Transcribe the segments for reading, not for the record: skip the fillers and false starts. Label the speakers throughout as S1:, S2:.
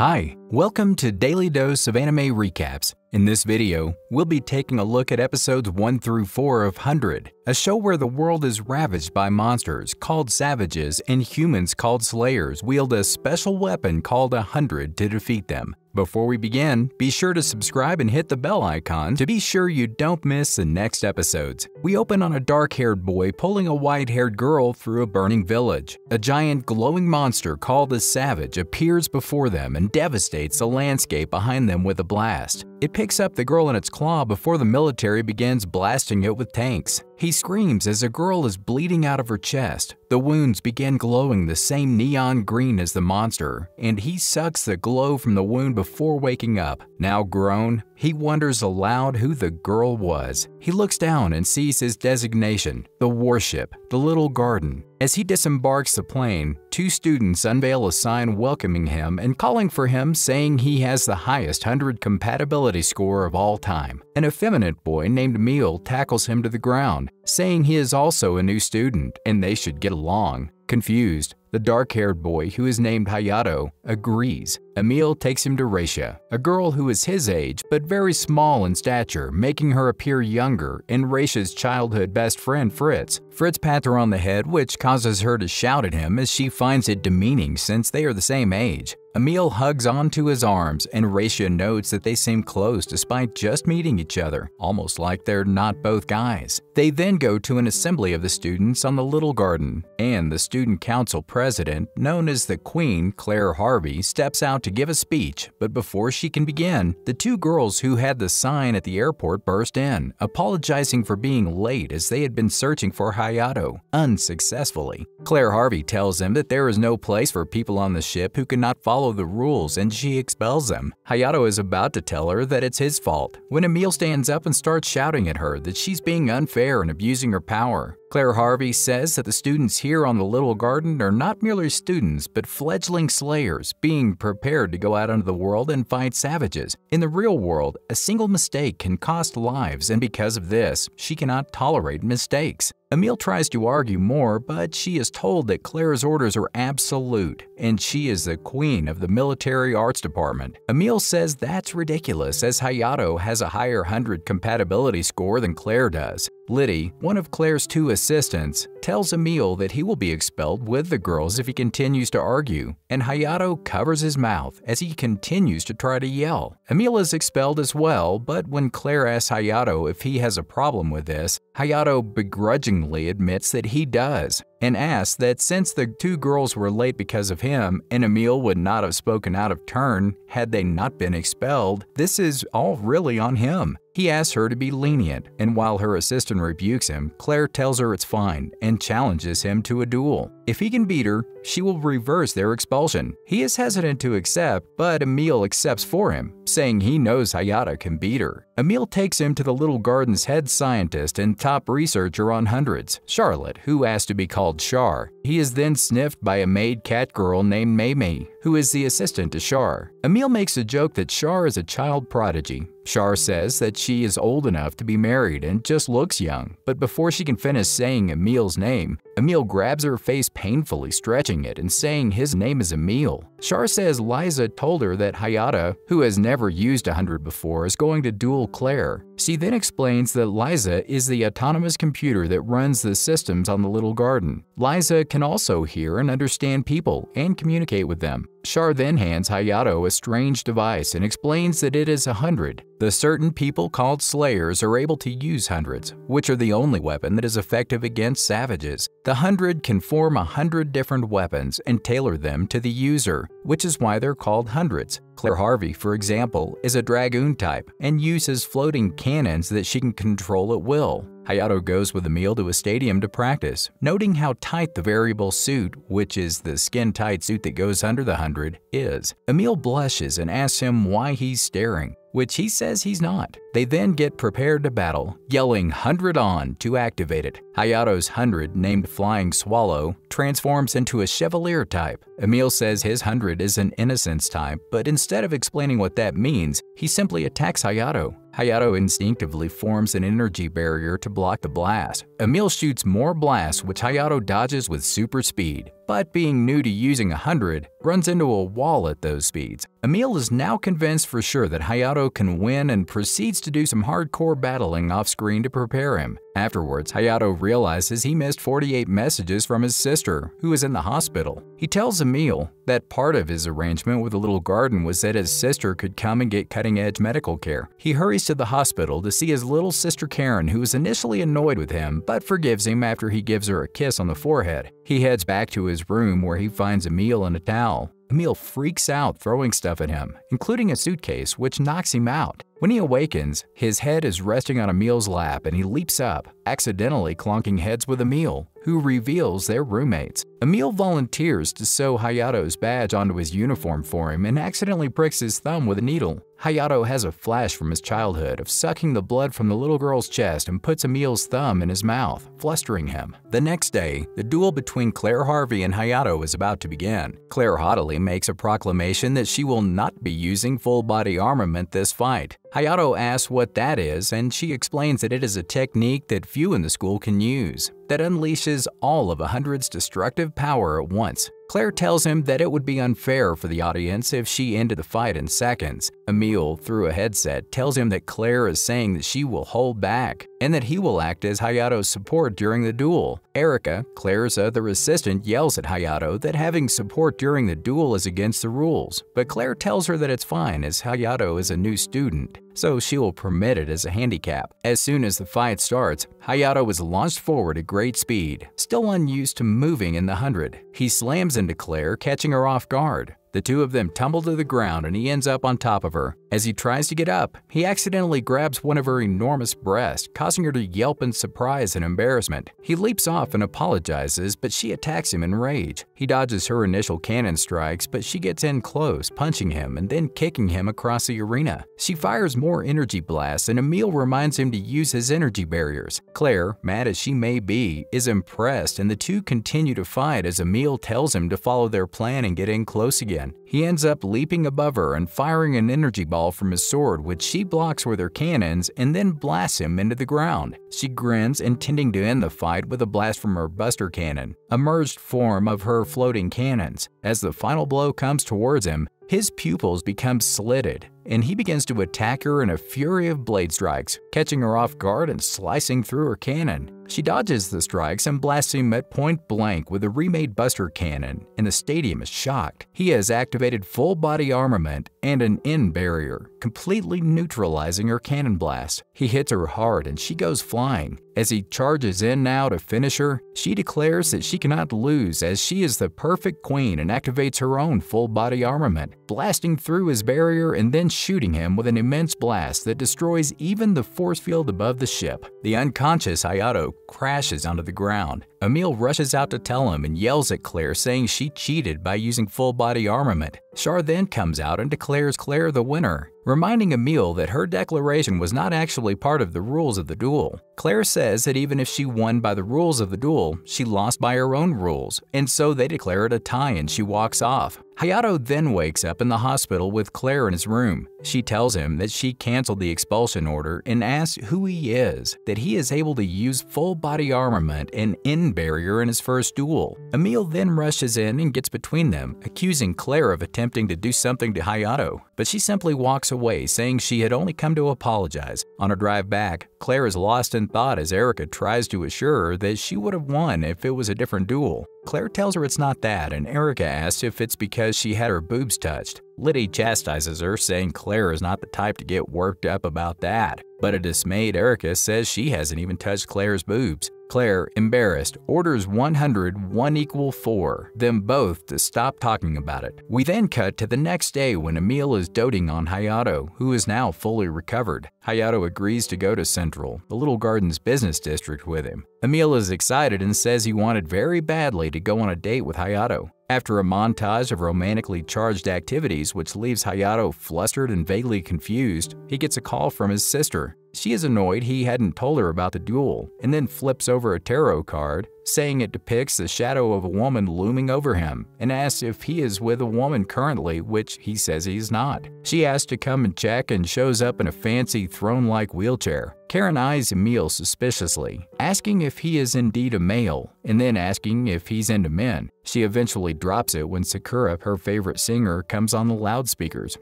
S1: Hi, welcome to Daily Dose of Anime Recaps. In this video, we'll be taking a look at episodes 1 through 4 of 100, a show where the world is ravaged by monsters called Savages and humans called Slayers wield a special weapon called 100 to defeat them. Before we begin, be sure to subscribe and hit the bell icon to be sure you don't miss the next episodes. We open on a dark-haired boy pulling a white-haired girl through a burning village. A giant glowing monster called a Savage appears before them and devastates the landscape behind them with a blast. It picks up the girl in its claw before the military begins blasting it with tanks. He screams as a girl is bleeding out of her chest. The wounds begin glowing the same neon green as the monster, and he sucks the glow from the wound before waking up. Now grown, he wonders aloud who the girl was. He looks down and sees his designation, the warship, the Little Garden. As he disembarks the plane, two students unveil a sign welcoming him and calling for him, saying he has the highest 100 compatibility score of all time. An effeminate boy named Emil tackles him to the ground, saying he is also a new student and they should get along. Confused, the dark-haired boy, who is named Hayato, agrees. Emil takes him to Reisha, a girl who is his age but very small in stature, making her appear younger, and Reisha's childhood best friend Fritz. Fritz pats her on the head, which causes her to shout at him as she finds it demeaning since they are the same age. Emil hugs onto his arms, and Reisha notes that they seem close despite just meeting each other, almost like they're not both guys. They then go to an assembly of the students on the Little Garden, and the student council president, known as the Queen, Claire Harvey, steps out to give a speech, but before she can begin, the two girls who had the sign at the airport burst in, apologizing for being late as they had been searching for Hayato, unsuccessfully. Claire Harvey tells them that there is no place for people on the ship who cannot follow the rules, and she expels them. Hayato is about to tell her that it's his fault when Emil stands up and starts shouting at her that she's being unfair and abusing her power. Claire Harvey says that the students here on the Little Garden are not merely students but fledgling slayers being prepared to go out into the world and fight savages. In the real world, a single mistake can cost lives, and because of this, she cannot tolerate mistakes. Emil tries to argue more, but she is told that Claire's orders are absolute, and she is the queen of the military arts department. Emil says that's ridiculous as Hayato has a higher 100 compatibility score than Claire does. Liddy, one of Claire's two assistants, tells Emil that he will be expelled with the girls if he continues to argue, and Hayato covers his mouth as he continues to try to yell. Emil is expelled as well, but when Claire asks Hayato if he has a problem with this, Hayato begrudgingly admits that he does, and asks that since the two girls were late because of him and Emil would not have spoken out of turn had they not been expelled, this is all really on him. He asks her to be lenient, and while her assistant rebukes him, Claire tells her it's fine and challenges him to a duel. If he can beat her, she will reverse their expulsion. He is hesitant to accept, but Emil accepts for him, saying he knows Hayato can beat her. Emil takes him to the Little Garden's head scientist and top researcher on hundreds, Charlotte, who asks to be called Char. He is then sniffed by a maid cat girl named Mei, who is the assistant to Char. Emil makes a joke that Char is a child prodigy. Char says that she is old enough to be married and just looks young, but before she can finish saying Emil's name, Emil grabs her face painfully, stretching it and saying his name is Emil. Char says Liza told her that Hayato, who has never used 100 before, is going to duel Claire. She then explains that Liza is the autonomous computer that runs the systems on the Little Garden. Liza can also hear and understand people and communicate with them. Char then hands Hayato a strange device and explains that it is 100. The certain people called Slayers are able to use hundreds, which are the only weapon that is effective against savages. The 100 can form 100 different weapons and tailor them to the user, which is why they're called hundreds. Claire Harvey, for example, is a Dragoon type and uses floating cannons that she can control at will. Hayato goes with Emil to a stadium to practice, noting how tight the variable suit, which is the skin-tight suit that goes under the 100, is. Emil blushes and asks him why he's staring, which he says he's not. They then get prepared to battle, yelling 100 on to activate it. Hayato's 100, named Flying Swallow, transforms into a Chevalier type. Emil says his 100 is an Innocence type, but instead of explaining what that means, he simply attacks Hayato. Hayato instinctively forms an energy barrier to block the blast. Emil shoots more blasts, which Hayato dodges with super speed. but being new to using 100, runs into a wall at those speeds. Emil is now convinced for sure that Hayato can win and proceeds to do some hardcore battling off-screen to prepare him. Afterwards, Hayato realizes he missed 48 messages from his sister, who is in the hospital. He tells Emil that part of his arrangement with the little garden was that his sister could come and get cutting-edge medical care. He hurries to the hospital to see his little sister Karen, who is initially annoyed with him but forgives him after he gives her a kiss on the forehead. He heads back to his room where he finds Emil in a towel. Emil freaks out, throwing stuff at him, including a suitcase, which knocks him out. When he awakens, his head is resting on Emil's lap and he leaps up, accidentally clonking heads with Emil, who reveals they're roommates. Emil volunteers to sew Hayato's badge onto his uniform for him and accidentally pricks his thumb with a needle. Hayato has a flash from his childhood of sucking the blood from the little girl's chest and puts Emil's thumb in his mouth, flustering him. The next day, the duel between Claire Harvey and Hayato is about to begin. Claire haughtily makes a proclamation that she will not be using full-body armament this fight. Hayato asks what that is, and she explains that it is a technique that few in the school can use, that unleashes all of 100's destructive power at once. Claire tells him that it would be unfair for the audience if she ended the fight in seconds. Emil, through a headset, tells him that Claire is saying that she will hold back and that he will act as Hayato's support during the duel. Erica, Claire's other assistant, yells at Hayato that having support during the duel is against the rules, but Claire tells her that it's fine as Hayato is a new student, so she will permit it as a handicap. As soon as the fight starts, Hayato is launched forward at great speed, still unused to moving in the 100. He slams into Claire, catching her off guard. The two of them tumble to the ground and he ends up on top of her. As he tries to get up, he accidentally grabs one of her enormous breasts, causing her to yelp in surprise and embarrassment. He leaps off and apologizes, but she attacks him in rage. He dodges her initial cannon strikes, but she gets in close, punching him and then kicking him across the arena. She fires more energy blasts and Emil reminds him to use his energy barriers. Claire, mad as she may be, is impressed and the two continue to fight as Emil tells him to follow their plan and get in close again. He ends up leaping above her and firing an energy ball from his sword, which she blocks with her cannons and then blasts him into the ground. She grins, intending to end the fight with a blast from her Buster Cannon, a merged form of her floating cannons. As the final blow comes towards him, his pupils become slitted, and he begins to attack her in a fury of blade strikes, catching her off guard and slicing through her cannon. She dodges the strikes and blasts him at point blank with a remade Buster Cannon, and the stadium is shocked. He has activated full-body armament and an end barrier, completely neutralizing her cannon blast. He hits her hard and she goes flying. As he charges in now to finish her, she declares that she cannot lose as she is the perfect queen and activates her own full-body armament, blasting through his barrier and then shooting him with an immense blast that destroys even the force field above the ship. The unconscious Hayato crashes onto the ground. Emil rushes out to tell him and yells at Claire, saying she cheated by using full-body armament. Char then comes out and declares Claire the winner, reminding Emil that her declaration was not actually part of the rules of the duel. Claire says that even if she won by the rules of the duel, she lost by her own rules, and so they declare it a tie and she walks off. Hayato then wakes up in the hospital with Claire in his room. She tells him that she canceled the expulsion order and asks who he is, that he is able to use full-body armament and end barrier in his first duel. Emil then rushes in and gets between them, accusing Claire of attempting to do something to Hayato, but she simply walks away, saying she had only come to apologize. On her drive back, Claire is lost in thought as Erica tries to assure her that she would have won if it was a different duel. Claire tells her it's not that, and Erica asks if it's because she had her boobs touched. Liddy chastises her, saying Claire is not the type to get worked up about that. But a dismayed Erica says she hasn't even touched Claire's boobs. Claire, embarrassed, orders 100 1 = 4, them both to stop talking about it. We then cut to the next day when Emil is doting on Hayato, who is now fully recovered. Hayato agrees to go to Central, the little garden's business district, with him. Emil is excited and says he wanted very badly to go on a date with Hayato. After a montage of romantically charged activities which leaves Hayato flustered and vaguely confused, he gets a call from his sister. She is annoyed he hadn't told her about the duel, and then flips over a tarot card, saying it depicts the shadow of a woman looming over him, and asks if he is with a woman currently, which he says he is not. She asks to come and check and shows up in a fancy throne-like wheelchair. Karen eyes Emil suspiciously, asking if he is indeed a male, and then asking if he's into men. She eventually drops it when Sakura, her favorite singer, comes on the loudspeakers.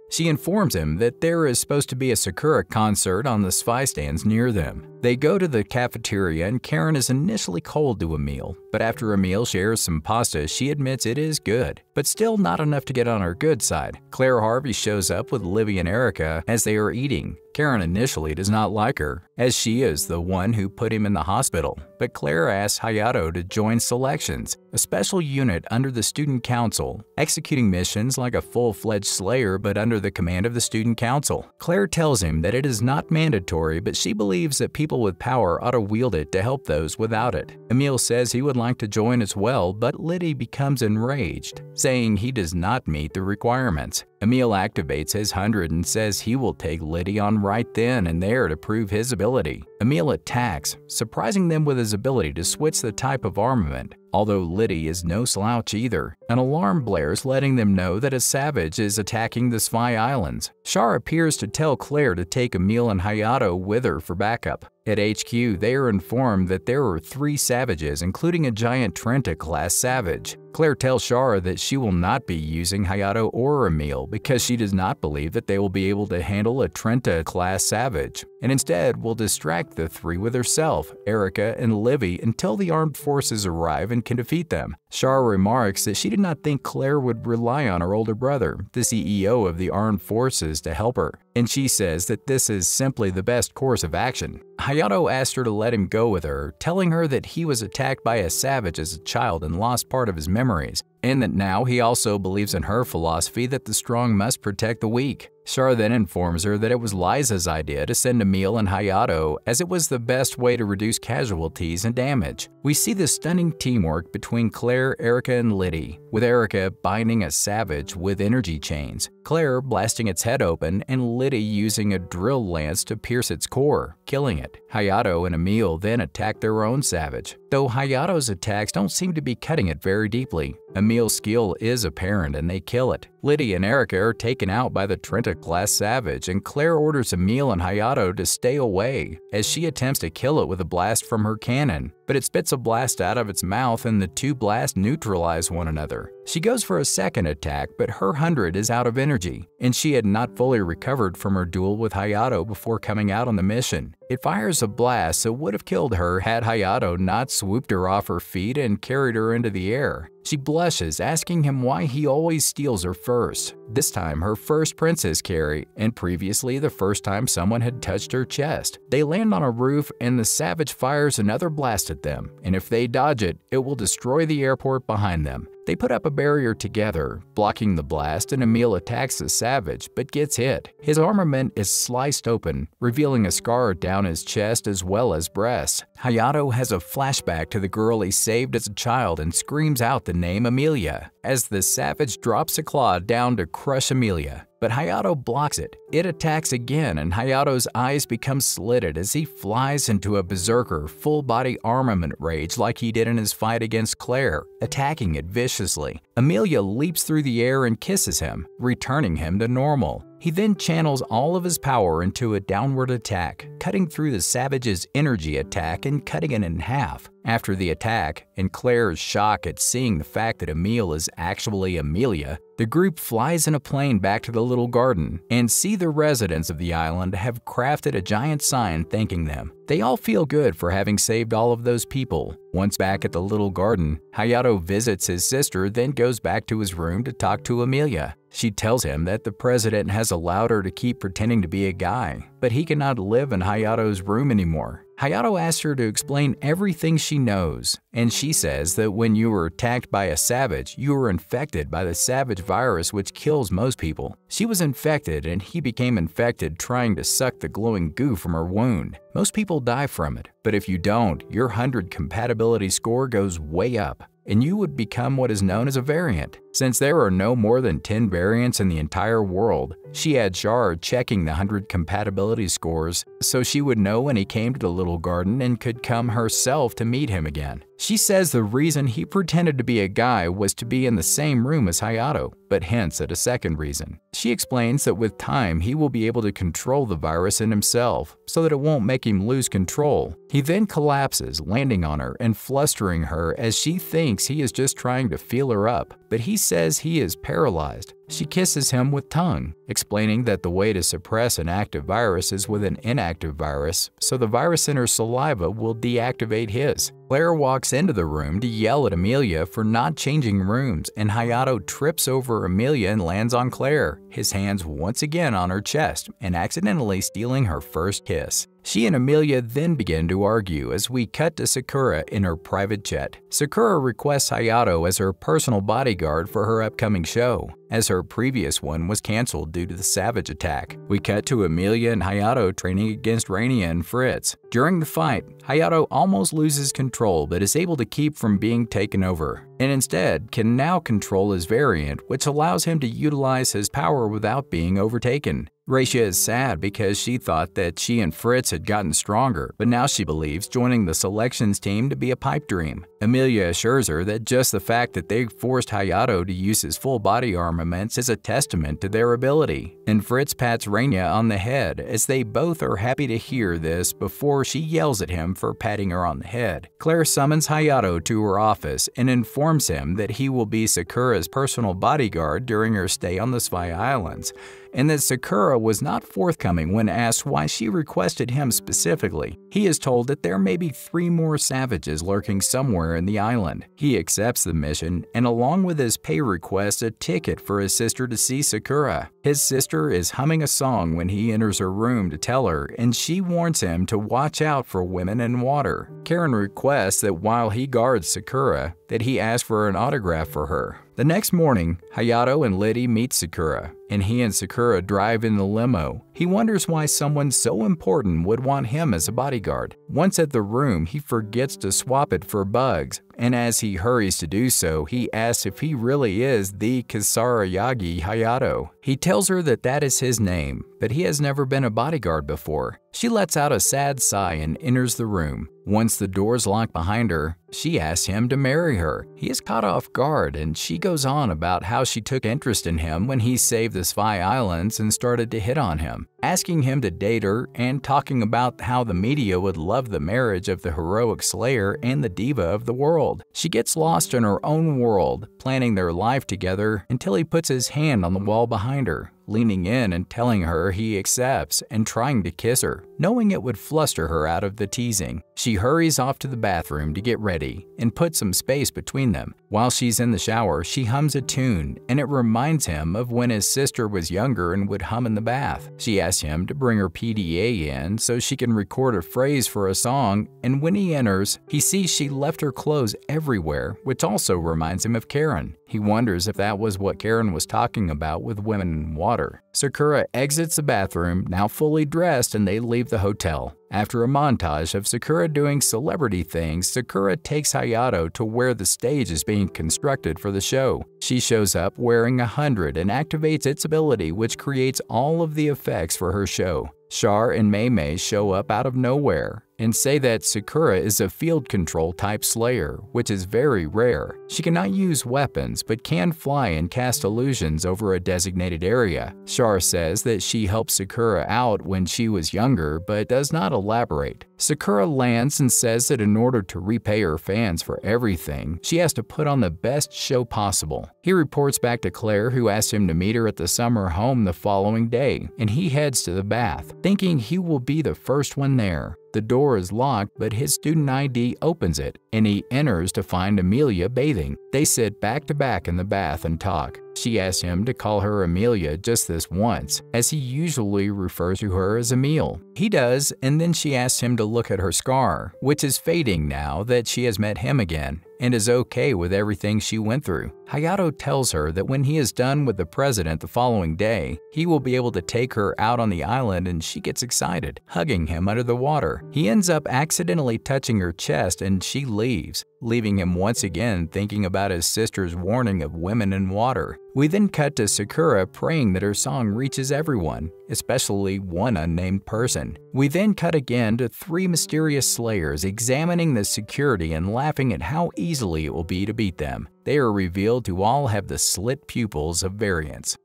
S1: She informs him that there is supposed to be a Sakura concert on the spy stands near them. They go to the cafeteria and Karen is initially cold to Emil, but after Emil shares some pasta, she admits it is good, but still not enough to get on her good side. Claire Harvey shows up with Livy and Erica as they are eating. Karen initially does not like her, as she is the one who put him in the hospital, but Claire asks Hayato to join Selections, a special unit under the student council, executing missions like a full-fledged slayer but under the command of the student council. Claire tells him that it is not mandatory, but she believes that people with power ought to wield it to help those without it. Emil says he would like to join as well, but Liddy becomes enraged, saying he does not meet the requirements. Emil activates his 100 and says he will take Liddy on right then and there to prove his ability. Emil attacks, surprising them with his ability to switch the type of armament. Although Liddy is no slouch either, an alarm blares letting them know that a savage is attacking the Spy Islands. Char appears to tell Claire to take Emil and Hayato with her for backup. At HQ, they are informed that there are 3 savages, including a giant Trenta-class savage. Claire tells Char that she will not be using Hayato or Emil because she does not believe that they will be able to handle a Trenta-class savage, and instead will distract the 3 with herself, Erica, and Livy until the armed forces arrive and can defeat them. Char remarks that she did not think Claire would rely on her older brother, the CEO of the armed forces, to help her, and she says that this is simply the best course of action. Hayato asked her to let him go with her, telling her that he was attacked by a savage as a child and lost part of his memories, and that now he also believes in her philosophy that the strong must protect the weak. Char then informs her that it was Liza's idea to send Emil and Hayato as it was the best way to reduce casualties and damage. We see the stunning teamwork between Claire, Erica, and Liddy, with Erica binding a savage with energy chains, Claire blasting its head open, and Liddy using a drill lance to pierce its core, killing it. Hayato and Emil then attack their own savage, though Hayato's attacks don't seem to be cutting it very deeply. Emil's skill is apparent and they kill it. Liddy and Erica are taken out by the Trenta-class savage, and Claire orders Emil and Hayato to stay away as she attempts to kill it with a blast from her cannon, but it spits a blast out of its mouth and the 2 blasts neutralize one another. She goes for a second attack, but her 100 is out of energy, and she had not fully recovered from her duel with Hayato before coming out on the mission. It fires a blast that would have killed her had Hayato not swooped her off her feet and carried her into the air. She blushes, asking him why he always steals her first. This time her first princess carry, and previously the first time someone had touched her chest. They land on a roof and the savage fires another blast at them, and if they dodge it, it will destroy the airport behind them. They put up a barrier together, blocking the blast, and Emil attacks the savage, but gets hit. His armament is sliced open, revealing a scar down his chest as well as breasts. Hayato has a flashback to the girl he saved as a child and screams out the name Amelia, as the savage drops a claw down to crush Amelia. But Hayato blocks it. It attacks again, and Hayato's eyes become slitted as he flies into a berserker full-body armament rage like he did in his fight against Claire, attacking it viciously. Amelia leaps through the air and kisses him, returning him to normal. He then channels all of his power into a downward attack, cutting through the savage's energy attack and cutting it in half. After the attack, and Claire's shock at seeing the fact that Emil is actually Amelia, the group flies in a plane back to the little garden and see the residents of the island have crafted a giant sign thanking them. They all feel good for having saved all of those people. Once back at the little garden, Hayato visits his sister, then goes back to his room to talk to Amelia. She tells him that the president has allowed her to keep pretending to be a guy, but he cannot live in Hayato's room anymore. Hayato asks her to explain everything she knows, and she says that when you were attacked by a savage, you were infected by the savage virus which kills most people. She was infected and he became infected trying to suck the glowing goo from her wound. Most people die from it, but if you don't, your 100 compatibility score goes way up, and you would become what is known as a variant. Since there are no more than 10 variants in the entire world, she had Char checking the 100 compatibility scores so she would know when he came to the little garden and could come herself to meet him again. She says the reason he pretended to be a guy was to be in the same room as Hayato, but hints at a second reason. She explains that with time he will be able to control the virus in himself so that it won't make him lose control. He then collapses, landing on her and flustering her as she thinks he is just trying to feel her up, but he says he is paralyzed. She kisses him with tongue, explaining that the way to suppress an active virus is with an inactive virus, so the virus in her saliva will deactivate his. Claire walks into the room to yell at Amelia for not changing rooms, and Hayato trips over Amelia and lands on Claire, his hands once again on her chest, and accidentally stealing her first kiss. She and Amelia then begin to argue as we cut to Sakura in her private jet. Sakura requests Hayato as her personal bodyguard for her upcoming show, as her previous one was canceled due to the Savage attack. We cut to Amelia and Hayato training against Rainia and Fritz. During the fight, Hayato almost loses control but is able to keep from being taken over, and instead can now control his variant, which allows him to utilize his power without being overtaken. Rainia is sad because she thought that she and Fritz had gotten stronger, but now she believes joining the selections team to be a pipe dream. Amelia assures her that just the fact that they forced Hayato to use his full body armaments is a testament to their ability, and Fritz pats Rainia on the head as they both are happy to hear this before she yells at him for patting her on the head. Claire summons Hayato to her office and informs him that he will be Sakura's personal bodyguard during her stay on the Spy Islands, and that Sakura was not forthcoming when asked why she requested him specifically. He is told that there may be 3 more savages lurking somewhere in the island. He accepts the mission and along with his pay requests a ticket for his sister to see Sakura. His sister is humming a song when he enters her room to tell her, and she warns him to watch out for women and water. Karen requests that while he guards Sakura, that he ask for an autograph for her. The next morning, Hayato and Liddy meet Sakura, and he and Sakura drive in the limo. He wonders why someone so important would want him as a bodyguard. Once at the room, he forgets to swap it for Bugs, and as he hurries to do so, he asks if he really is the Kisarayagi Hayato. He tells her that that is his name, but he has never been a bodyguard before. She lets out a sad sigh and enters the room. Once the doors lock behind her, she asks him to marry her. He is caught off guard, and she goes on about how she took interest in him when he saved the Spy Islands and started to hit on him, asking him to date her and talking about how the media would love the marriage of the heroic slayer and the diva of the world. She gets lost in her own world, planning their life together until he puts his hand on the wall behind her, leaning in and telling her he accepts and trying to kiss her, knowing it would fluster her out of the teasing. She hurries off to the bathroom to get ready and put some space between them. While she's in the shower, she hums a tune, and it reminds him of when his sister was younger and would hum in the bath. She asks him to bring her PDA in so she can record a phrase for a song, and when he enters, he sees she left her clothes everywhere, which also reminds him of Karen. He wonders if that was what Karen was talking about with women in water. Sakura exits the bathroom, now fully dressed, and they leave the hotel. After a montage of Sakura doing celebrity things, Sakura takes Hayato to where the stage is being constructed for the show. She shows up wearing a 100 and activates its ability, which creates all of the effects for her show. Char and Mei Mei show up out of nowhere and say that Sakura is a field control type slayer, which is very rare. She cannot use weapons but can fly and cast illusions over a designated area. Char says that she helped Sakura out when she was younger but does not elaborate. Sakura lands and says that in order to repay her fans for everything, she has to put on the best show possible. He reports back to Claire, who asks him to meet her at the summer home the following day, and he heads to the bath, thinking he will be the first one there. The door is locked, but his student ID opens it, and he enters to find Amelia bathing. They sit back to back in the bath and talk. She asks him to call her Amelia just this once, as he usually refers to her as Emile. He does, and then she asks him to look at her scar, which is fading now that she has met him again, and is okay with everything she went through. Hayato tells her that when he is done with the president the following day, he will be able to take her out on the island, and she gets excited, hugging him under the water. He ends up accidentally touching her chest and she leaves, leaving him once again thinking about his sister's warning of women in water. We then cut to Sakura praying that her song reaches everyone, especially one unnamed person. We then cut again to 3 mysterious slayers examining the security and laughing at how easily it will be to beat them. They are revealed to all have the slit pupils of Variance.